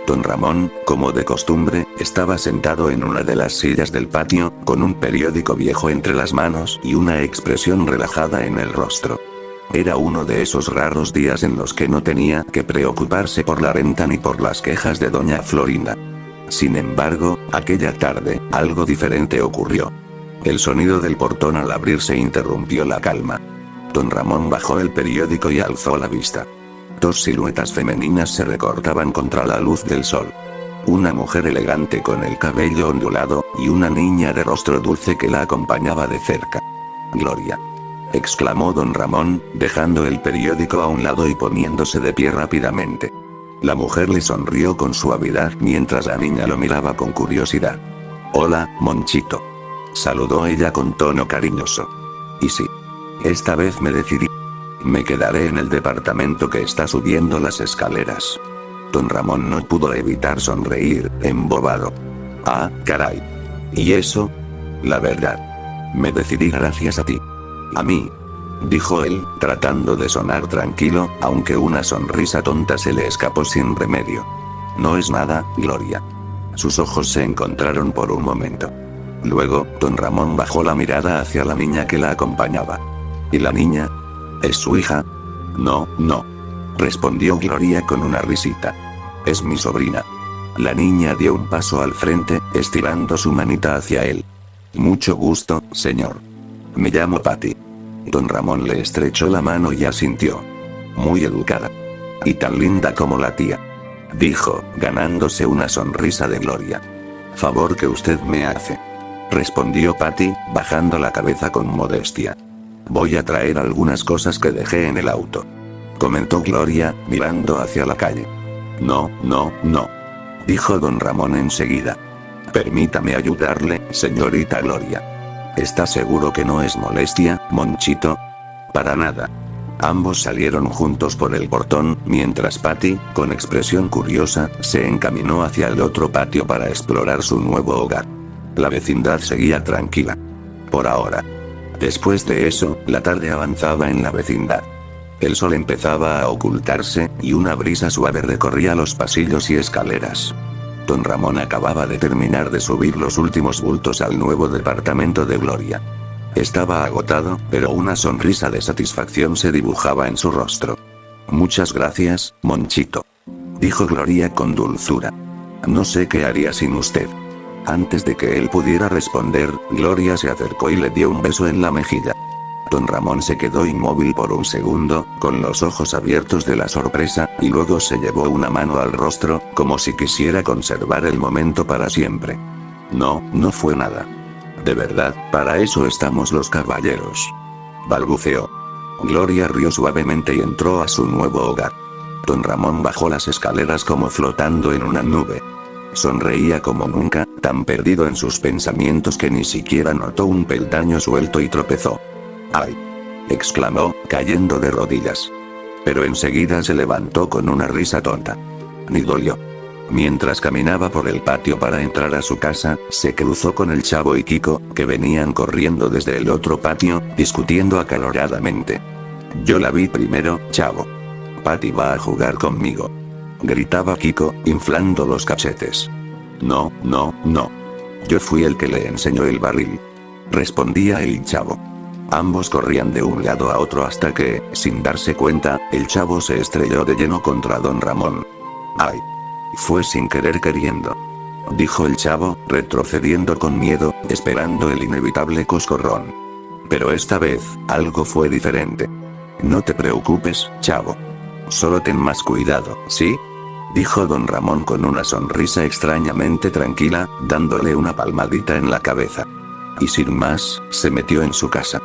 Don Ramón, como de costumbre, estaba sentado en una de las sillas del patio, con un periódico viejo entre las manos y una expresión relajada en el rostro. Era uno de esos raros días en los que no tenía que preocuparse por la renta ni por las quejas de doña Florinda. Sin embargo, aquella tarde, algo diferente ocurrió. El sonido del portón al abrirse interrumpió la calma. Don Ramón bajó el periódico y alzó la vista. Dos siluetas femeninas se recortaban contra la luz del sol. Una mujer elegante con el cabello ondulado, y una niña de rostro dulce que la acompañaba de cerca. «Gloria», exclamó don Ramón, dejando el periódico a un lado y poniéndose de pie rápidamente. La mujer le sonrió con suavidad mientras la niña lo miraba con curiosidad. «Hola, Monchito», saludó ella con tono cariñoso. «Y sí. Esta vez me decidí. Me quedaré en el departamento que está subiendo las escaleras». Don Ramón no pudo evitar sonreír, embobado. «Ah, caray. ¿Y eso?» «La verdad. Me decidí gracias a ti». «¿A mí?», dijo él, tratando de sonar tranquilo, aunque una sonrisa tonta se le escapó sin remedio. «No es nada, Gloria». Sus ojos se encontraron por un momento. Luego, don Ramón bajó la mirada hacia la niña que la acompañaba. «¿Y la niña? ¿Es su hija?» «No, no», respondió Gloria con una risita. «Es mi sobrina». La niña dio un paso al frente, estirando su manita hacia él. «Mucho gusto, señor. Me llamo Patty». Don Ramón le estrechó la mano y asintió. «Muy educada. Y tan linda como la tía», dijo, ganándose una sonrisa de gloria. «Favor que usted me hace», respondió Patty, bajando la cabeza con modestia. «Voy a traer algunas cosas que dejé en el auto», comentó Gloria, mirando hacia la calle. «No, no, no», dijo don Ramón enseguida. «Permítame ayudarle, señorita Gloria». «¿Está seguro que no es molestia, Monchito?» «Para nada». Ambos salieron juntos por el portón, mientras Patty, con expresión curiosa, se encaminó hacia el otro patio para explorar su nuevo hogar. La vecindad seguía tranquila. Por ahora. Después de eso, la tarde avanzaba en la vecindad. El sol empezaba a ocultarse, y una brisa suave recorría los pasillos y escaleras. Don Ramón acababa de terminar de subir los últimos bultos al nuevo departamento de Gloria. Estaba agotado, pero una sonrisa de satisfacción se dibujaba en su rostro. «Muchas gracias, Monchito», dijo Gloria con dulzura. «No sé qué haría sin usted». Antes de que él pudiera responder, Gloria se acercó y le dio un beso en la mejilla. Don Ramón se quedó inmóvil por un segundo, con los ojos abiertos de la sorpresa, y luego se llevó una mano al rostro, como si quisiera conservar el momento para siempre. «No, no fue nada. De verdad, para eso estamos los caballeros», balbuceó. Gloria rió suavemente y entró a su nuevo hogar. Don Ramón bajó las escaleras como flotando en una nube. Sonreía como nunca, tan perdido en sus pensamientos que ni siquiera notó un peldaño suelto y tropezó. «¡Ay!», exclamó, cayendo de rodillas. Pero enseguida se levantó con una risa tonta. Ni dolió. Mientras caminaba por el patio para entrar a su casa, se cruzó con el Chavo y Kiko, que venían corriendo desde el otro patio, discutiendo acaloradamente. «Yo la vi primero, Chavo. Patty va a jugar conmigo», gritaba Kiko, inflando los cachetes. «No, no, no. Yo fui el que le enseñó el barril», respondía el Chavo. Ambos corrían de un lado a otro hasta que, sin darse cuenta, el Chavo se estrelló de lleno contra don Ramón. «¡Ay! Fue sin querer queriendo», dijo el Chavo, retrocediendo con miedo, esperando el inevitable coscorrón. Pero esta vez, algo fue diferente. «No te preocupes, Chavo. Solo ten más cuidado, ¿sí?», dijo don Ramón con una sonrisa extrañamente tranquila, dándole una palmadita en la cabeza. Y sin más, se metió en su casa.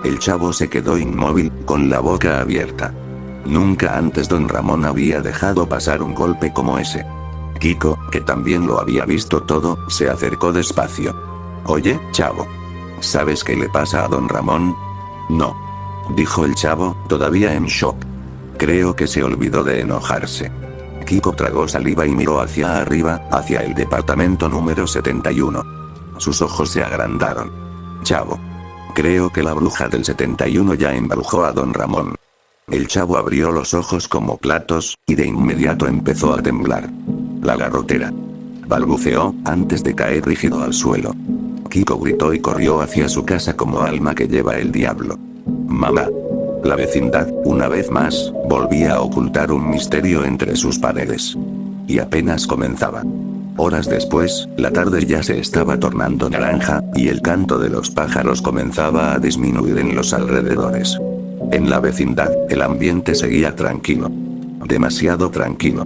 El Chavo se quedó inmóvil, con la boca abierta. Nunca antes don Ramón había dejado pasar un golpe como ese. Kiko, que también lo había visto todo, se acercó despacio. «Oye, Chavo. ¿Sabes qué le pasa a don Ramón?» «No», dijo el Chavo, todavía en shock. «Creo que se olvidó de enojarse». Kiko tragó saliva y miró hacia arriba, hacia el departamento número 71. Sus ojos se agrandaron. «Chavo. Creo que la bruja del 71 ya embrujó a don Ramón». El Chavo abrió los ojos como platos, y de inmediato empezó a temblar. La garrotera. Balbuceó, antes de caer rígido al suelo. Kiko gritó y corrió hacia su casa como alma que lleva el diablo. Mamá. La vecindad, una vez más, volvía a ocultar un misterio entre sus paredes. Y apenas comenzaba. Horas después, la tarde ya se estaba tornando naranja, y el canto de los pájaros comenzaba a disminuir en los alrededores. En la vecindad, el ambiente seguía tranquilo. Demasiado tranquilo.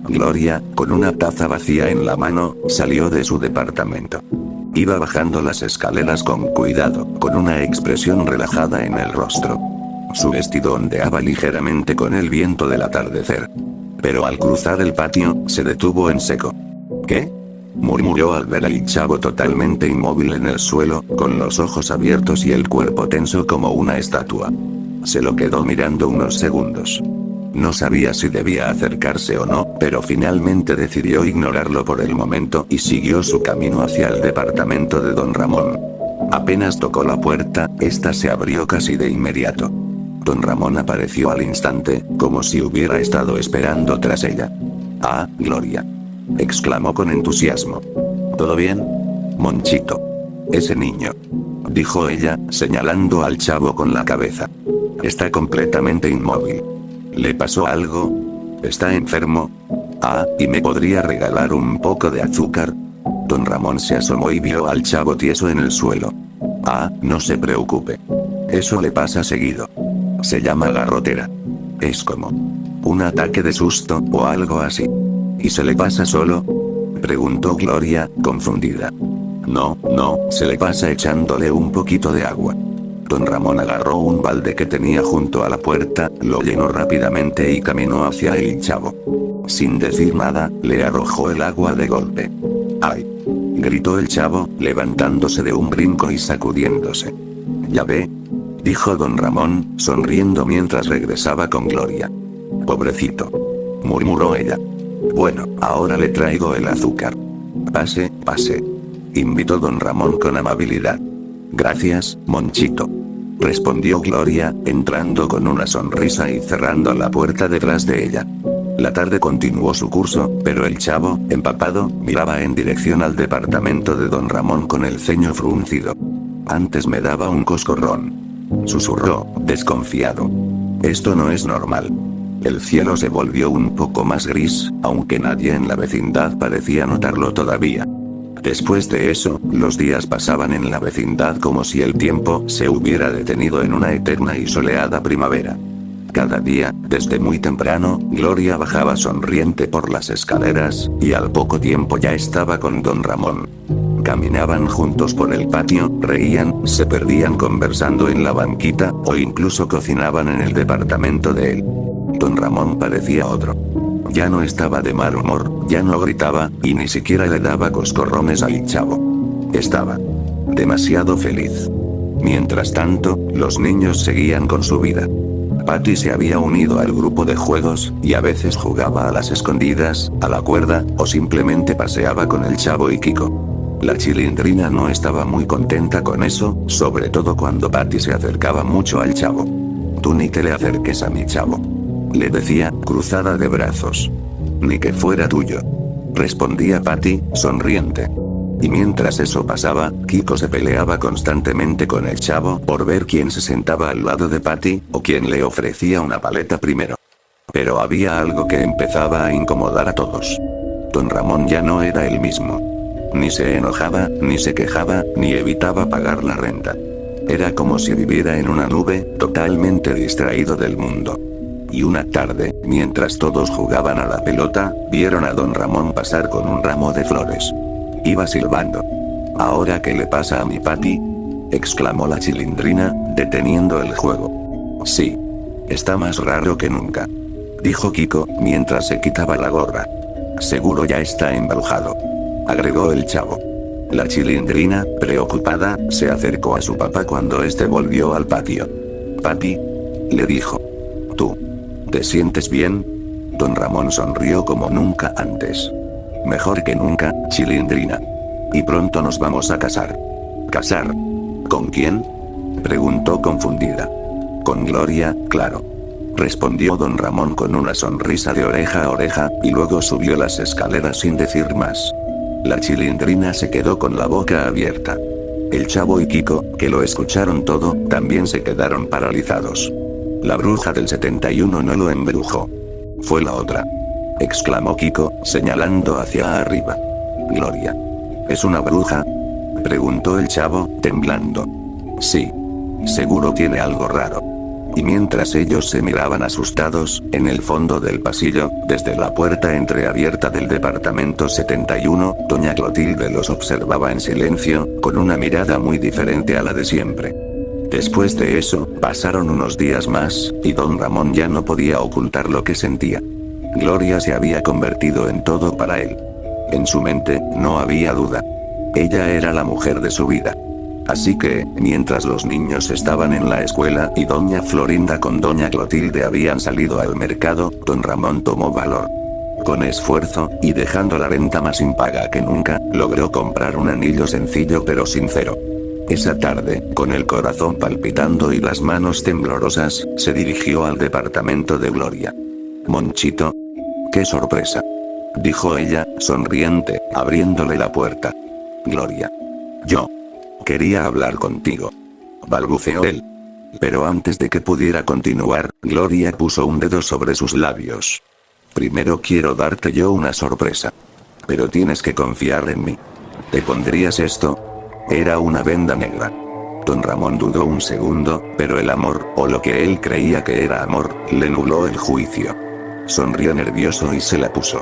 Gloria, con una taza vacía en la mano, salió de su departamento. Iba bajando las escaleras con cuidado, con una expresión relajada en el rostro. Su vestido ondeaba ligeramente con el viento del atardecer. Pero al cruzar el patio, se detuvo en seco. ¿Qué? Murmuró al ver al chavo totalmente inmóvil en el suelo, con los ojos abiertos y el cuerpo tenso como una estatua. Se lo quedó mirando unos segundos. No sabía si debía acercarse o no, pero finalmente decidió ignorarlo por el momento y siguió su camino hacia el departamento de don Ramón. Apenas tocó la puerta, esta se abrió casi de inmediato. Don Ramón apareció al instante, como si hubiera estado esperando tras ella. «Ah, Gloria», exclamó con entusiasmo. «¿Todo bien? Monchito. Ese niño», dijo ella, señalando al chavo con la cabeza. «Está completamente inmóvil. ¿Le pasó algo? ¿Está enfermo? Ah, ¿y me podría regalar un poco de azúcar?» Don Ramón se asomó y vio al chavo tieso en el suelo. «Ah, no se preocupe. Eso le pasa seguido. Se llama garrotera. Es como un ataque de susto o algo así». «¿Y se le pasa solo?», preguntó Gloria, confundida. «No, se le pasa echándole un poquito de agua». Don Ramón agarró un balde que tenía junto a la puerta, lo llenó rápidamente y caminó hacia el chavo. Sin decir nada, le arrojó el agua de golpe. «¡Ay!», gritó el chavo, levantándose de un brinco y sacudiéndose. «¿Ya ve?», dijo don Ramón, sonriendo mientras regresaba con Gloria. «Pobrecito», murmuró ella. «Bueno, ahora le traigo el azúcar. Pase, invitó don Ramón con amabilidad. «Gracias, Monchito», respondió Gloria, entrando con una sonrisa y cerrando la puerta detrás de ella. La tarde continuó su curso, pero el chavo, empapado, miraba en dirección al departamento de don Ramón con el ceño fruncido. «Antes me daba un coscorrón», susurró, desconfiado. «Esto no es normal». El cielo se volvió un poco más gris, aunque nadie en la vecindad parecía notarlo todavía. Después de eso, los días pasaban en la vecindad como si el tiempo se hubiera detenido en una eterna y soleada primavera. Cada día, desde muy temprano, Gloria bajaba sonriente por las escaleras, y al poco tiempo ya estaba con don Ramón. Caminaban juntos por el patio, reían, se perdían conversando en la banquita, o incluso cocinaban en el departamento de él. Don Ramón parecía otro. Ya no estaba de mal humor, ya no gritaba, y ni siquiera le daba coscorrones al chavo. Estaba demasiado feliz. Mientras tanto, los niños seguían con su vida. Patty se había unido al grupo de juegos, y a veces jugaba a las escondidas, a la cuerda, o simplemente paseaba con el chavo y Kiko. La Chilindrina no estaba muy contenta con eso, sobre todo cuando Patty se acercaba mucho al chavo. «Tú ni te le acerques a mi chavo», le decía, cruzada de brazos. «Ni que fuera tuyo», respondía Patty, sonriente. Y mientras eso pasaba, Kiko se peleaba constantemente con el chavo por ver quién se sentaba al lado de Patty, o quién le ofrecía una paleta primero. Pero había algo que empezaba a incomodar a todos. Don Ramón ya no era el mismo. Ni se enojaba, ni se quejaba, ni evitaba pagar la renta. Era como si viviera en una nube, totalmente distraído del mundo. Y una tarde, mientras todos jugaban a la pelota, vieron a don Ramón pasar con un ramo de flores. Iba silbando. «¿Ahora qué le pasa a mi Patty?», exclamó la Chilindrina, deteniendo el juego. «Sí. Está más raro que nunca», dijo Kiko, mientras se quitaba la gorra. «Seguro ya está embrujado», agregó el chavo. La Chilindrina, preocupada, se acercó a su papá cuando este volvió al patio. «Papi», le dijo. «¿Tú te sientes bien?». Don Ramón sonrió como nunca antes. «Mejor que nunca, Chilindrina. Y pronto nos vamos a casar». «¿Casar? ¿Con quién?», preguntó confundida. «Con Gloria, claro». respondió don Ramón con una sonrisa de oreja a oreja, y luego subió las escaleras sin decir más. La Chilindrina se quedó con la boca abierta. El Chavo y Kiko, que lo escucharon todo, también se quedaron paralizados. La bruja del 71 no lo embrujó. Fue la otra, exclamó Kiko, señalando hacia arriba. Gloria. ¿Es una bruja?, preguntó el Chavo, temblando. Sí. Seguro tiene algo raro. Y mientras ellos se miraban asustados, en el fondo del pasillo, desde la puerta entreabierta del departamento 71, doña Clotilde los observaba en silencio, con una mirada muy diferente a la de siempre. Después de eso, pasaron unos días más, y don Ramón ya no podía ocultar lo que sentía. Gloria se había convertido en todo para él. En su mente, no había duda. Ella era la mujer de su vida. Así que, mientras los niños estaban en la escuela y doña Florinda con doña Clotilde habían salido al mercado, don Ramón tomó valor. Con esfuerzo, y dejando la renta más impaga que nunca, logró comprar un anillo sencillo pero sincero. Esa tarde, con el corazón palpitando y las manos temblorosas, se dirigió al departamento de Gloria. Monchito. ¡Qué sorpresa!, dijo ella, sonriente, abriéndole la puerta. Gloria. Yo quería hablar contigo, balbuceó él. Pero antes de que pudiera continuar, Gloria puso un dedo sobre sus labios. Primero quiero darte yo una sorpresa. Pero tienes que confiar en mí. ¿Te pondrías esto? Era una venda negra. Don Ramón dudó un segundo, pero el amor, o lo que él creía que era amor, le nubló el juicio. Sonrió nervioso y se la puso.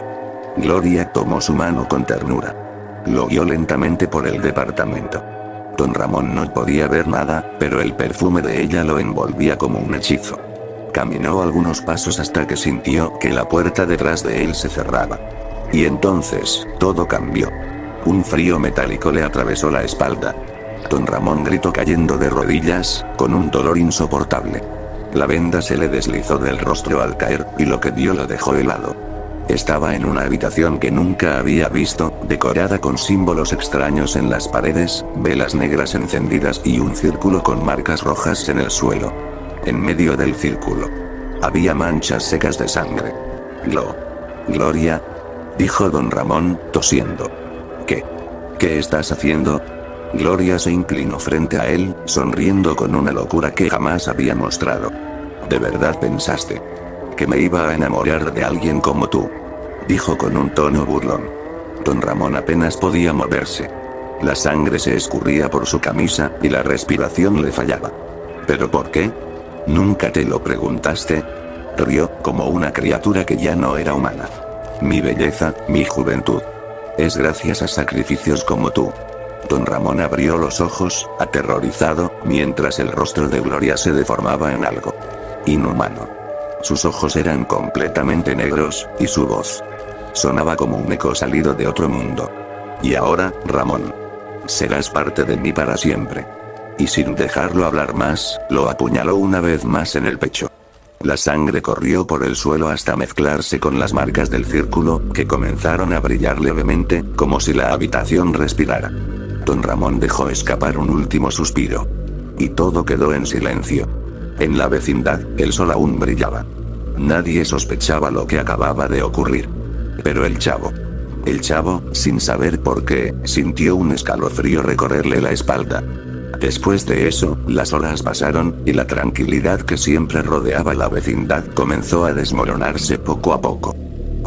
Gloria tomó su mano con ternura. Lo guió lentamente por el departamento. Don Ramón no podía ver nada, pero el perfume de ella lo envolvía como un hechizo. Caminó algunos pasos hasta que sintió que la puerta detrás de él se cerraba. Y entonces, todo cambió. Un frío metálico le atravesó la espalda. Don Ramón gritó cayendo de rodillas, con un dolor insoportable. La venda se le deslizó del rostro al caer, y lo que vio lo dejó helado. Estaba en una habitación que nunca había visto, decorada con símbolos extraños en las paredes, velas negras encendidas y un círculo con marcas rojas en el suelo. En medio del círculo había manchas secas de sangre. Gloria, dijo don Ramón, tosiendo. ¿Qué estás haciendo? Gloria se inclinó frente a él, sonriendo con una locura que jamás había mostrado. ¿De verdad pensaste que me iba a enamorar de alguien como tú?, dijo con un tono burlón. Don Ramón apenas podía moverse. La sangre se escurría por su camisa, y la respiración le fallaba. ¿Pero por qué? ¿Nunca te lo preguntaste? Rió, como una criatura que ya no era humana. Mi belleza, mi juventud. Es gracias a sacrificios como tú. Don Ramón abrió los ojos, aterrorizado, mientras el rostro de Gloria se deformaba en algo inhumano. Sus ojos eran completamente negros, y su voz sonaba como un eco salido de otro mundo. Y ahora, Ramón, serás parte de mí para siempre. Y sin dejarlo hablar más, lo apuñaló una vez más en el pecho. La sangre corrió por el suelo hasta mezclarse con las marcas del círculo, que comenzaron a brillar levemente, como si la habitación respirara. Don Ramón dejó escapar un último suspiro. Y todo quedó en silencio. En la vecindad, el sol aún brillaba. Nadie sospechaba lo que acababa de ocurrir. Pero el chavo, sin saber por qué, sintió un escalofrío recorrerle la espalda. Después de eso, las horas pasaron, y la tranquilidad que siempre rodeaba la vecindad comenzó a desmoronarse poco a poco.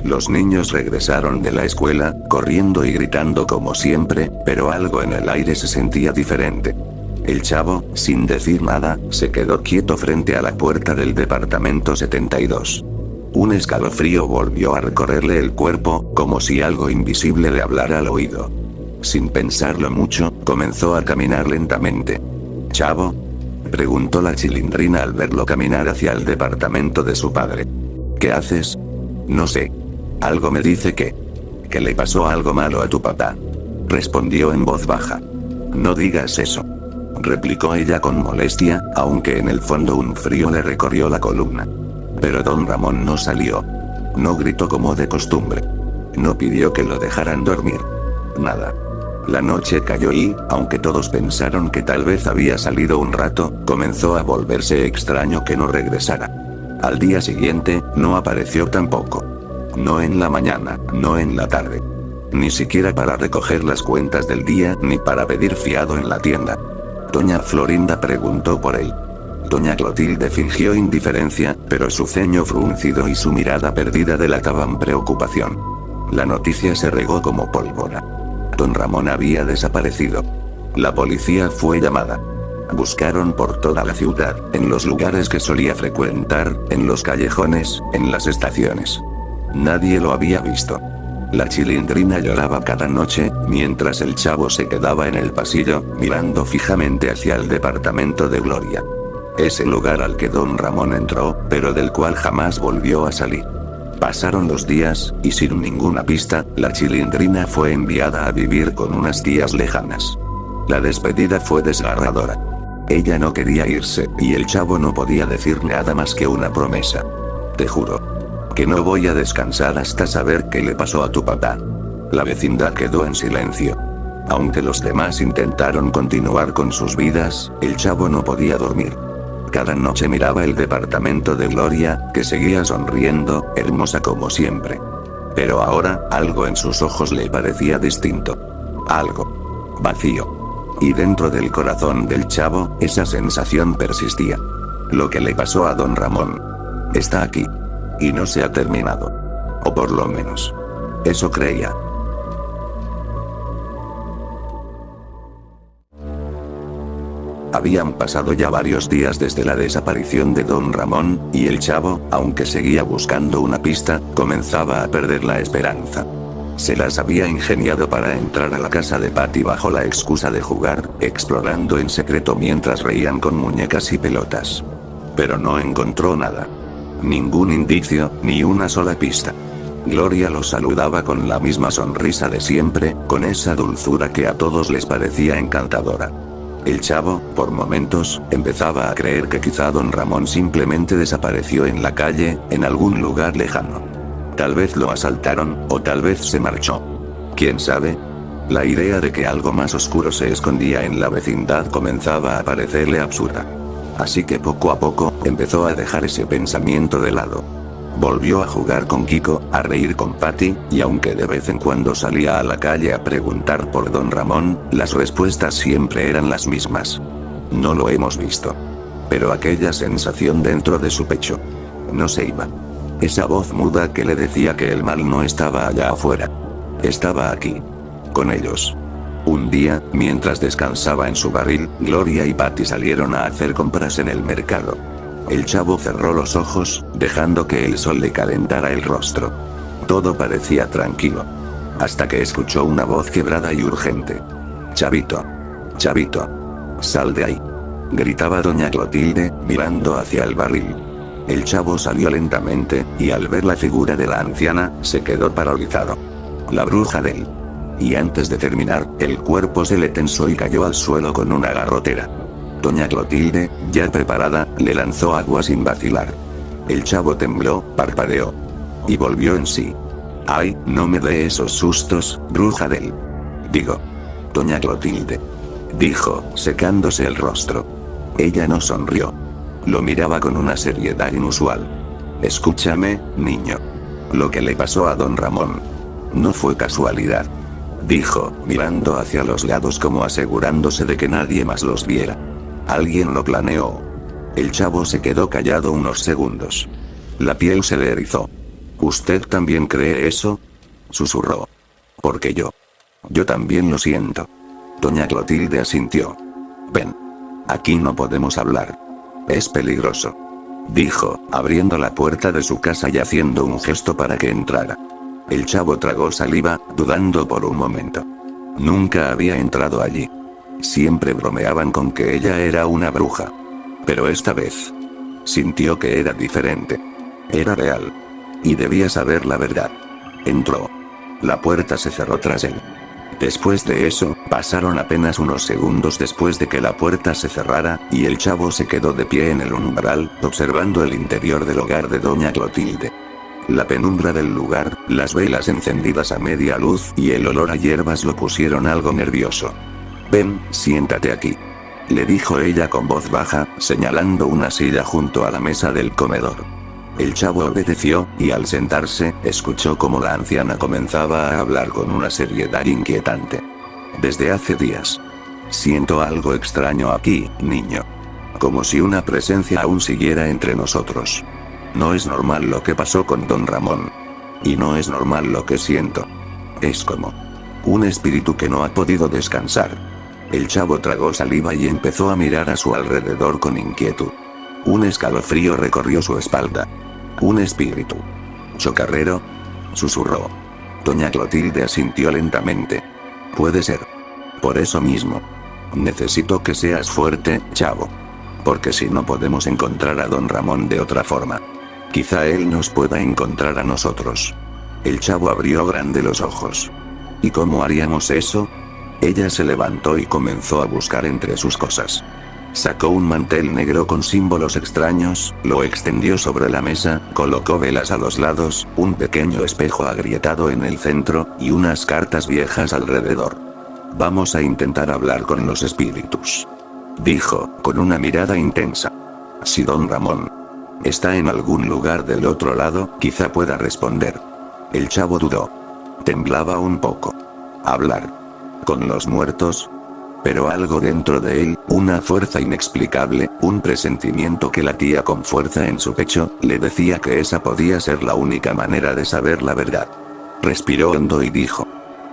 Los niños regresaron de la escuela, corriendo y gritando como siempre, pero algo en el aire se sentía diferente. El chavo, sin decir nada, se quedó quieto frente a la puerta del departamento 72. Un escalofrío volvió a recorrerle el cuerpo, como si algo invisible le hablara al oído. Sin pensarlo mucho, comenzó a caminar lentamente. ¿Chavo?, preguntó la Chilindrina al verlo caminar hacia el departamento de su padre. ¿Qué haces? No sé. Algo me dice que le pasó algo malo a tu papá, respondió en voz baja. No digas eso, replicó ella con molestia, aunque en el fondo un frío le recorrió la columna. Pero don Ramón no salió. No gritó como de costumbre. No pidió que lo dejaran dormir. Nada. La noche cayó y, aunque todos pensaron que tal vez había salido un rato, comenzó a volverse extraño que no regresara. Al día siguiente, no apareció tampoco. No en la mañana, no en la tarde. Ni siquiera para recoger las cuentas del día ni para pedir fiado en la tienda. Doña Florinda preguntó por él. Doña Clotilde fingió indiferencia, pero su ceño fruncido y su mirada perdida delataban preocupación. La noticia se regó como pólvora. Don Ramón había desaparecido. La policía fue llamada. Buscaron por toda la ciudad, en los lugares que solía frecuentar, en los callejones, en las estaciones. Nadie lo había visto. La Chilindrina lloraba cada noche, mientras el Chavo se quedaba en el pasillo, mirando fijamente hacia el departamento de Gloria. Ese lugar al que don Ramón entró, pero del cual jamás volvió a salir. Pasaron los días, y sin ninguna pista, la Chilindrina fue enviada a vivir con unas tías lejanas. La despedida fue desgarradora. Ella no quería irse, y el Chavo no podía decir nada más que una promesa. Te juro que no voy a descansar hasta saber qué le pasó a tu papá. La vecindad quedó en silencio. Aunque los demás intentaron continuar con sus vidas, el Chavo no podía dormir. Cada noche miraba el departamento de Gloria, que seguía sonriendo, hermosa como siempre. Pero ahora, algo en sus ojos le parecía distinto. Algo vacío. Y dentro del corazón del Chavo, esa sensación persistía. Lo que le pasó a don Ramón está aquí. Y no se ha terminado. O por lo menos, eso creía. Habían pasado ya varios días desde la desaparición de don Ramón, y el Chavo, aunque seguía buscando una pista, comenzaba a perder la esperanza. Se las había ingeniado para entrar a la casa de Patty bajo la excusa de jugar, explorando en secreto mientras reían con muñecas y pelotas. Pero no encontró nada. Ningún indicio, ni una sola pista. Gloria los saludaba con la misma sonrisa de siempre, con esa dulzura que a todos les parecía encantadora. El Chavo, por momentos, empezaba a creer que quizá don Ramón simplemente desapareció en la calle, en algún lugar lejano. Tal vez lo asaltaron, o tal vez se marchó. ¿Quién sabe? La idea de que algo más oscuro se escondía en la vecindad comenzaba a parecerle absurda. Así que poco a poco, empezó a dejar ese pensamiento de lado. Volvió a jugar con Kiko, a reír con Patty, y aunque de vez en cuando salía a la calle a preguntar por don Ramón, las respuestas siempre eran las mismas. No lo hemos visto. Pero aquella sensación dentro de su pecho no se iba. Esa voz muda que le decía que el mal no estaba allá afuera. Estaba aquí. Con ellos. Un día, mientras descansaba en su barril, Gloria y Patty salieron a hacer compras en el mercado. El Chavo cerró los ojos, dejando que el sol le calentara el rostro. Todo parecía tranquilo. Hasta que escuchó una voz quebrada y urgente. Chavito. Chavito. Sal de ahí. Gritaba doña Clotilde, mirando hacia el barril. El Chavo salió lentamente, y al ver la figura de la anciana, se quedó paralizado. La bruja de él. Y antes de terminar, el cuerpo se le tensó y cayó al suelo con una garrotera. Doña Clotilde, ya preparada, le lanzó agua sin vacilar. El Chavo tembló, parpadeó. Y volvió en sí. ¡Ay, no me dé esos sustos, bruja de él! Digo. Doña Clotilde. Dijo, secándose el rostro. Ella no sonrió. Lo miraba con una seriedad inusual. Escúchame, niño. Lo que le pasó a don Ramón no fue casualidad. Dijo, mirando hacia los lados como asegurándose de que nadie más los viera. Alguien lo planeó. El Chavo se quedó callado unos segundos. La piel se le erizó. ¿Usted también cree eso? Susurró. Porque yo también lo siento. Doña Clotilde asintió. Ven. Aquí no podemos hablar. Es peligroso. Dijo, abriendo la puerta de su casa y haciendo un gesto para que entrara. El Chavo tragó saliva, dudando por un momento. Nunca había entrado allí. Siempre bromeaban con que ella era una bruja. Pero esta vez sintió que era diferente. Era real. Y debía saber la verdad. Entró. La puerta se cerró tras él. Después de eso, pasaron apenas unos segundos después de que la puerta se cerrara, y el Chavo se quedó de pie en el umbral, observando el interior del hogar de doña Clotilde. La penumbra del lugar, las velas encendidas a media luz y el olor a hierbas lo pusieron algo nervioso. Ven, siéntate aquí. Le dijo ella con voz baja, señalando una silla junto a la mesa del comedor. El chavo obedeció, y al sentarse, escuchó cómo la anciana comenzaba a hablar con una seriedad inquietante. Desde hace días. Siento algo extraño aquí, niño. Como si una presencia aún siguiera entre nosotros. No es normal lo que pasó con don Ramón. Y no es normal lo que siento. Es como un espíritu que no ha podido descansar. El chavo tragó saliva y empezó a mirar a su alrededor con inquietud. Un escalofrío recorrió su espalda. Un espíritu. ¿Chocarrero? Susurró. Doña Clotilde asintió lentamente. Puede ser. Por eso mismo. Necesito que seas fuerte, chavo. Porque si no podemos encontrar a don Ramón de otra forma. Quizá él nos pueda encontrar a nosotros. El chavo abrió grande los ojos. ¿Y cómo haríamos eso? Ella se levantó y comenzó a buscar entre sus cosas. Sacó un mantel negro con símbolos extraños, lo extendió sobre la mesa, colocó velas a los lados, un pequeño espejo agrietado en el centro, y unas cartas viejas alrededor. Vamos a intentar hablar con los espíritus. Dijo, con una mirada intensa. Si don Ramón está en algún lugar del otro lado, quizá pueda responder. El chavo dudó. Temblaba un poco. Hablar con los muertos. Pero algo dentro de él, una fuerza inexplicable, un presentimiento que latía con fuerza en su pecho, le decía que esa podía ser la única manera de saber la verdad. Respiró hondo y dijo.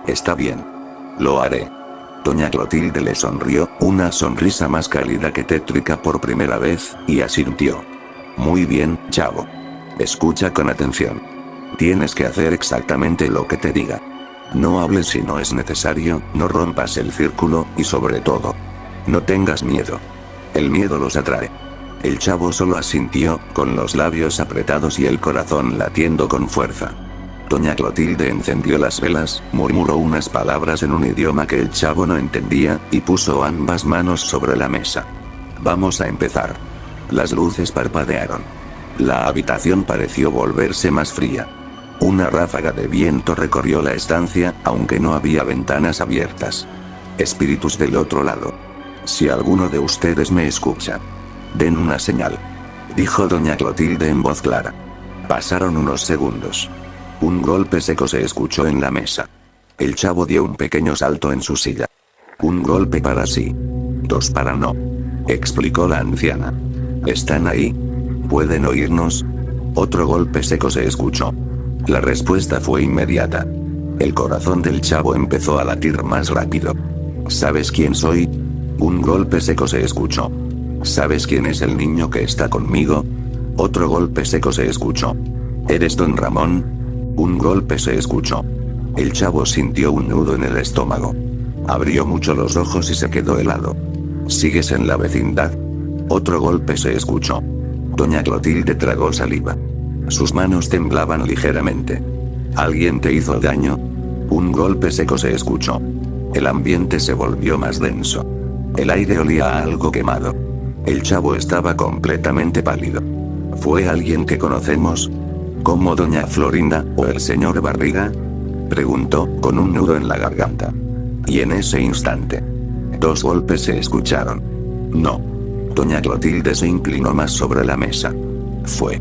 Está bien. Lo haré. Doña Clotilde le sonrió, una sonrisa más cálida que tétrica por primera vez, y asintió. Muy bien, chavo. Escucha con atención. Tienes que hacer exactamente lo que te diga. No hables si no es necesario, no rompas el círculo, y sobre todo, no tengas miedo. El miedo los atrae. El chavo solo asintió, con los labios apretados y el corazón latiendo con fuerza. Doña Clotilde encendió las velas, murmuró unas palabras en un idioma que el chavo no entendía, y puso ambas manos sobre la mesa. Vamos a empezar. Las luces parpadearon. La habitación pareció volverse más fría. Una ráfaga de viento recorrió la estancia, aunque no había ventanas abiertas. Espíritus del otro lado. Si alguno de ustedes me escucha, den una señal. Dijo doña Clotilde en voz clara. Pasaron unos segundos. Un golpe seco se escuchó en la mesa. El chavo dio un pequeño salto en su silla. Un golpe para sí. Dos para no. Explicó la anciana. ¿Están ahí? ¿Pueden oírnos? Otro golpe seco se escuchó. La respuesta fue inmediata. El corazón del chavo empezó a latir más rápido. ¿Sabes quién soy? Un golpe seco se escuchó. ¿Sabes quién es el niño que está conmigo? Otro golpe seco se escuchó. ¿Eres don Ramón? Un golpe se escuchó. El chavo sintió un nudo en el estómago. Abrió mucho los ojos y se quedó helado. ¿Sigues en la vecindad? Otro golpe se escuchó. Doña Clotilde tragó saliva. Sus manos temblaban ligeramente. ¿Alguien te hizo daño? Un golpe seco se escuchó. El ambiente se volvió más denso. El aire olía a algo quemado. El chavo estaba completamente pálido. ¿Fue alguien que conocemos? ¿Como doña Florinda, o el señor Barriga? Preguntó, con un nudo en la garganta. Y en ese instante, dos golpes se escucharon. No. Doña Clotilde se inclinó más sobre la mesa. Fue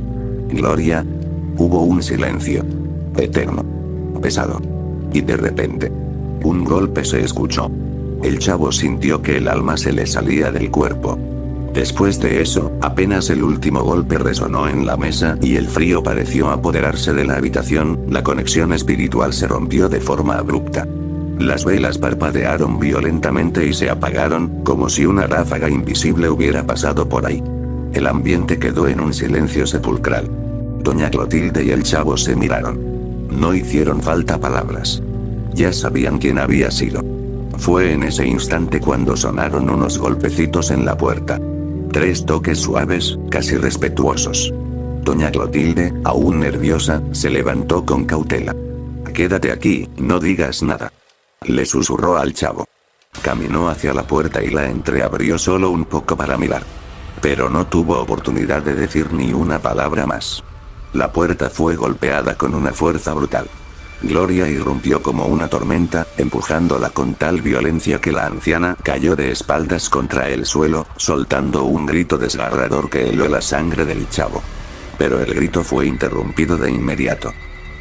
Gloria. Hubo un silencio. Eterno. Pesado. Y de repente, un golpe se escuchó. El chavo sintió que el alma se le salía del cuerpo. Después de eso, apenas el último golpe resonó en la mesa y el frío pareció apoderarse de la habitación, la conexión espiritual se rompió de forma abrupta. Las velas parpadearon violentamente y se apagaron, como si una ráfaga invisible hubiera pasado por ahí. El ambiente quedó en un silencio sepulcral. Doña Clotilde y el chavo se miraron. No hicieron falta palabras. Ya sabían quién había sido. Fue en ese instante cuando sonaron unos golpecitos en la puerta. 3 toques suaves, casi respetuosos. Doña Clotilde, aún nerviosa, se levantó con cautela. Quédate aquí, no digas nada. Le susurró al chavo. Caminó hacia la puerta y la entreabrió solo un poco para mirar. Pero no tuvo oportunidad de decir ni una palabra más. La puerta fue golpeada con una fuerza brutal. Gloria irrumpió como una tormenta, empujándola con tal violencia que la anciana cayó de espaldas contra el suelo, soltando un grito desgarrador que heló la sangre del chavo. Pero el grito fue interrumpido de inmediato.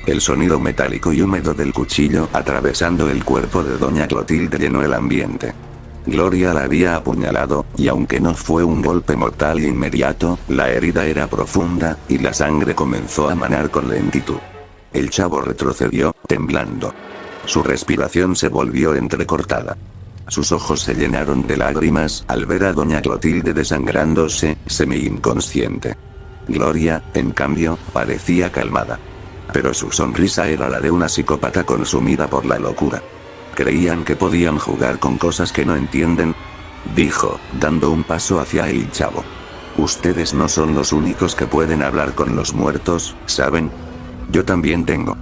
El sonido metálico y húmedo del cuchillo atravesando el cuerpo de doña Clotilde llenó el ambiente. Gloria la había apuñalado, y aunque no fue un golpe mortal inmediato, la herida era profunda, y la sangre comenzó a manar con lentitud. El chavo retrocedió, temblando. Su respiración se volvió entrecortada. Sus ojos se llenaron de lágrimas al ver a doña Clotilde desangrándose, semi-inconsciente. Gloria, en cambio, parecía calmada. Pero su sonrisa era la de una psicópata consumida por la locura. ¿Creían que podían jugar con cosas que no entienden?, dijo, dando un paso hacia el chavo. Ustedes no son los únicos que pueden hablar con los muertos, ¿saben? Yo también tengo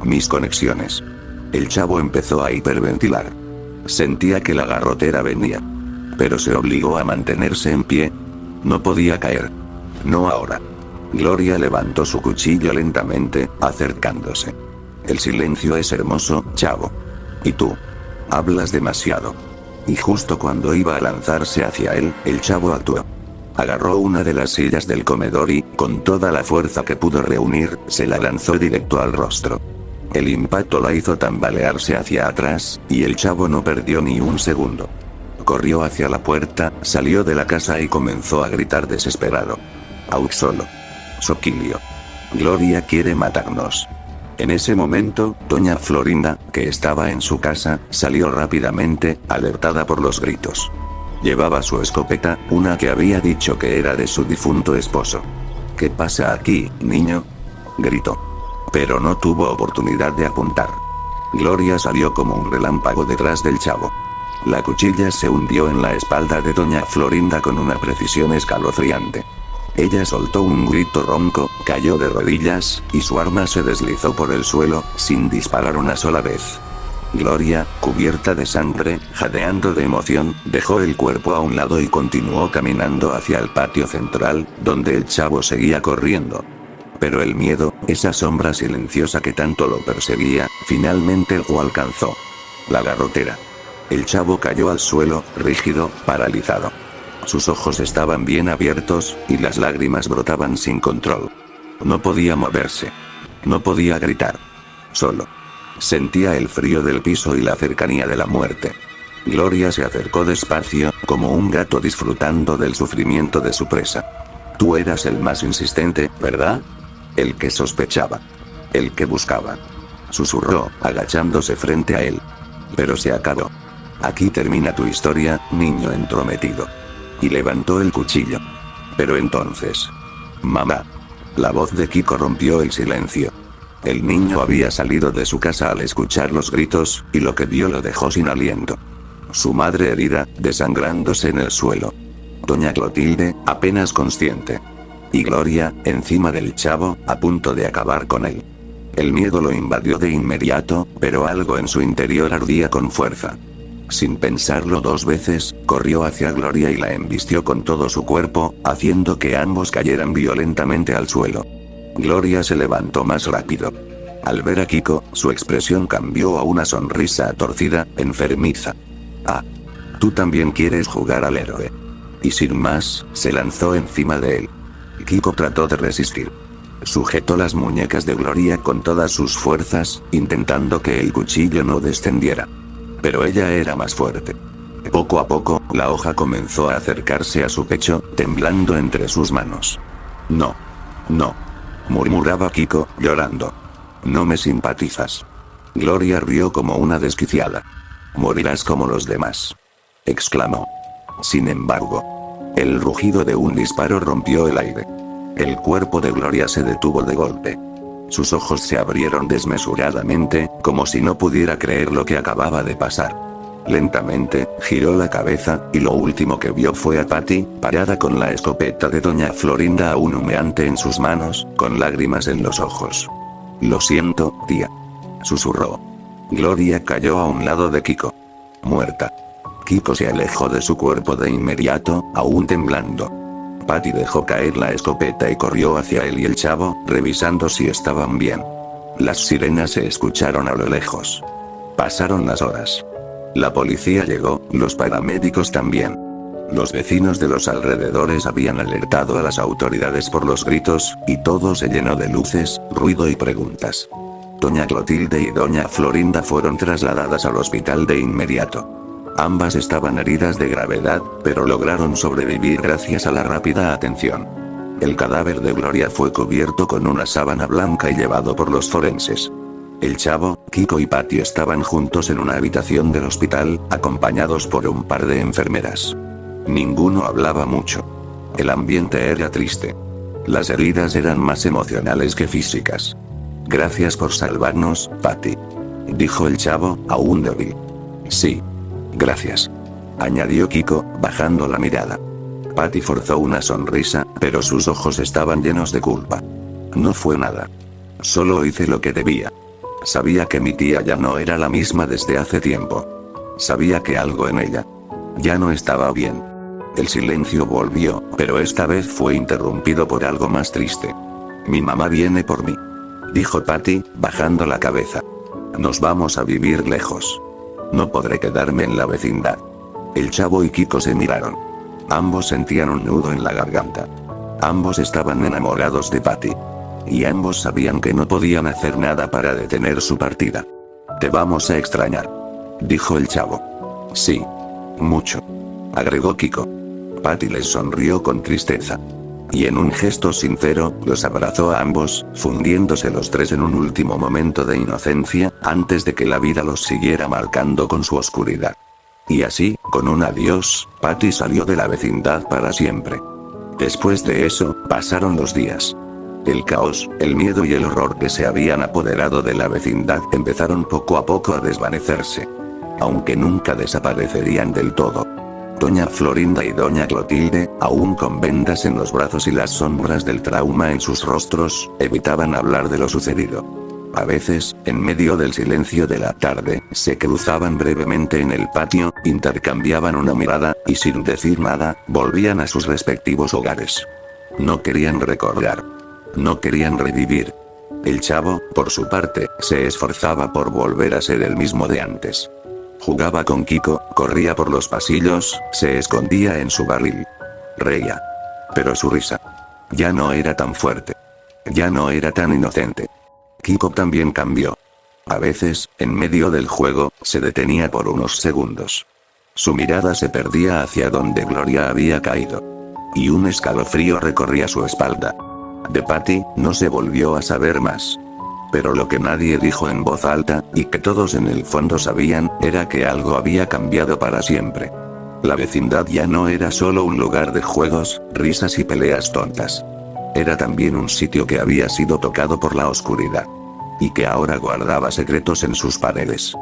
mis conexiones. El chavo empezó a hiperventilar. Sentía que la garrotera venía. Pero se obligó a mantenerse en pie. No podía caer. No ahora. Gloria levantó su cuchillo lentamente, acercándose. El silencio es hermoso, chavo. ¿Y tú? Hablas demasiado. Y justo cuando iba a lanzarse hacia él, el chavo actuó. Agarró una de las sillas del comedor y, con toda la fuerza que pudo reunir, se la lanzó directo al rostro. El impacto la hizo tambalearse hacia atrás, y el chavo no perdió ni un segundo. Corrió hacia la puerta, salió de la casa y comenzó a gritar desesperado. Auxolo. Soquilio. Gloria quiere matarnos. En ese momento, doña Florinda, que estaba en su casa, salió rápidamente, alertada por los gritos. Llevaba su escopeta, una que había dicho que era de su difunto esposo. ¿Qué pasa aquí, niño?, gritó. Pero no tuvo oportunidad de apuntar. Gloria salió como un relámpago detrás del chavo. La cuchilla se hundió en la espalda de doña Florinda con una precisión escalofriante. Ella soltó un grito ronco, cayó de rodillas, y su arma se deslizó por el suelo, sin disparar una sola vez. Gloria, cubierta de sangre, jadeando de emoción, dejó el cuerpo a un lado y continuó caminando hacia el patio central, donde el chavo seguía corriendo. Pero el miedo, esa sombra silenciosa que tanto lo perseguía, finalmente lo alcanzó. La garrotera. El chavo cayó al suelo, rígido, paralizado. Sus ojos estaban bien abiertos, y las lágrimas brotaban sin control. No podía moverse. No podía gritar. Solo sentía el frío del piso y la cercanía de la muerte. Gloria se acercó despacio, como un gato disfrutando del sufrimiento de su presa. Tú eras el más insistente, ¿verdad? El que sospechaba. El que buscaba. Susurró, agachándose frente a él. Pero se acabó. Aquí termina tu historia, niño entrometido. Y levantó el cuchillo. Pero entonces... Mamá. La voz de Kiko rompió el silencio. El niño había salido de su casa al escuchar los gritos, y lo que vio lo dejó sin aliento. Su madre herida, desangrándose en el suelo. Doña Clotilde, apenas consciente. Y Gloria, encima del chavo, a punto de acabar con él. El miedo lo invadió de inmediato, pero algo en su interior ardía con fuerza. Sin pensarlo dos veces, corrió hacia Gloria y la embistió con todo su cuerpo, haciendo que ambos cayeran violentamente al suelo. Gloria se levantó más rápido. Al ver a Kiko, su expresión cambió a una sonrisa torcida, enfermiza. Ah. Tú también quieres jugar al héroe. Y sin más, se lanzó encima de él. Kiko trató de resistir. Sujetó las muñecas de Gloria con todas sus fuerzas, intentando que el cuchillo no descendiera. Pero ella era más fuerte. Poco a poco, la hoja comenzó a acercarse a su pecho, temblando entre sus manos. No. No. Murmuraba Kiko, llorando. No me simpatizas. Gloria rió como una desquiciada. Morirás como los demás. Exclamó. Sin embargo, el rugido de un disparo rompió el aire. El cuerpo de Gloria se detuvo de golpe. Sus ojos se abrieron desmesuradamente, como si no pudiera creer lo que acababa de pasar. Lentamente, giró la cabeza, y lo último que vio fue a Patty, parada con la escopeta de doña Florinda aún humeante en sus manos, con lágrimas en los ojos. Lo siento, tía. Susurró. Gloria cayó a un lado de Kiko. Muerta. Kiko se alejó de su cuerpo de inmediato, aún temblando. Patty dejó caer la escopeta y corrió hacia él y el chavo, revisando si estaban bien. Las sirenas se escucharon a lo lejos. Pasaron las horas. La policía llegó, los paramédicos también. Los vecinos de los alrededores habían alertado a las autoridades por los gritos, y todo se llenó de luces, ruido y preguntas. Doña Clotilde y doña Florinda fueron trasladadas al hospital de inmediato. Ambas estaban heridas de gravedad, pero lograron sobrevivir gracias a la rápida atención. El cadáver de Gloria fue cubierto con una sábana blanca y llevado por los forenses. El Chavo, Kiko y Patty estaban juntos en una habitación del hospital, acompañados por un par de enfermeras. Ninguno hablaba mucho. El ambiente era triste. Las heridas eran más emocionales que físicas. Gracias por salvarnos, Patty, dijo el Chavo, aún débil. Sí. Gracias, añadió Kiko, bajando la mirada. Patty forzó una sonrisa, pero sus ojos estaban llenos de culpa. No fue nada. Solo hice lo que debía. Sabía que mi tía ya no era la misma desde hace tiempo. Sabía que algo en ella ya no estaba bien. El silencio volvió, pero esta vez fue interrumpido por algo más triste. Mi mamá viene por mí, dijo Patty, bajando la cabeza. Nos vamos a vivir lejos. No podré quedarme en la vecindad. El Chavo y Kiko se miraron. Ambos sentían un nudo en la garganta. Ambos estaban enamorados de Patty. Y ambos sabían que no podían hacer nada para detener su partida. Te vamos a extrañar, dijo el Chavo. Sí. Mucho, agregó Kiko. Patty les sonrió con tristeza. Y en un gesto sincero, los abrazó a ambos, fundiéndose los tres en un último momento de inocencia, antes de que la vida los siguiera marcando con su oscuridad. Y así, con un adiós, Patty salió de la vecindad para siempre. Después de eso, pasaron los días. El caos, el miedo y el horror que se habían apoderado de la vecindad empezaron poco a poco a desvanecerse. Aunque nunca desaparecerían del todo. Doña Florinda y doña Clotilde, aún con vendas en los brazos y las sombras del trauma en sus rostros, evitaban hablar de lo sucedido. A veces, en medio del silencio de la tarde, se cruzaban brevemente en el patio, intercambiaban una mirada, y sin decir nada, volvían a sus respectivos hogares. No querían recordar. No querían revivir. El Chavo, por su parte, se esforzaba por volver a ser el mismo de antes. Jugaba con Kiko, corría por los pasillos, se escondía en su barril. Reía. Pero su risa ya no era tan fuerte. Ya no era tan inocente. Kiko también cambió. A veces, en medio del juego, se detenía por unos segundos. Su mirada se perdía hacia donde Gloria había caído. Y un escalofrío recorría su espalda. De Patty, no se volvió a saber más. Pero lo que nadie dijo en voz alta, y que todos en el fondo sabían, era que algo había cambiado para siempre. La vecindad ya no era solo un lugar de juegos, risas y peleas tontas. Era también un sitio que había sido tocado por la oscuridad. Y que ahora guardaba secretos en sus paredes.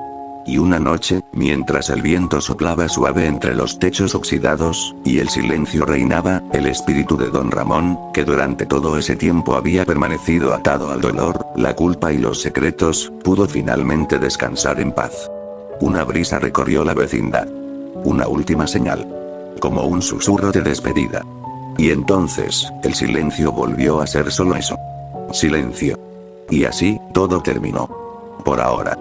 Y una noche, mientras el viento soplaba suave entre los techos oxidados, y el silencio reinaba, el espíritu de Don Ramón, que durante todo ese tiempo había permanecido atado al dolor, la culpa y los secretos, pudo finalmente descansar en paz. Una brisa recorrió la vecindad. Una última señal. Como un susurro de despedida. Y entonces, el silencio volvió a ser solo eso. Silencio. Y así, todo terminó. Por ahora.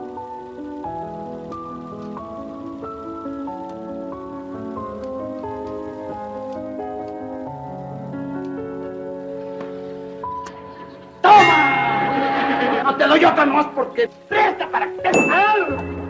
¡Toma! No te doy otra nomás porque presta para que te...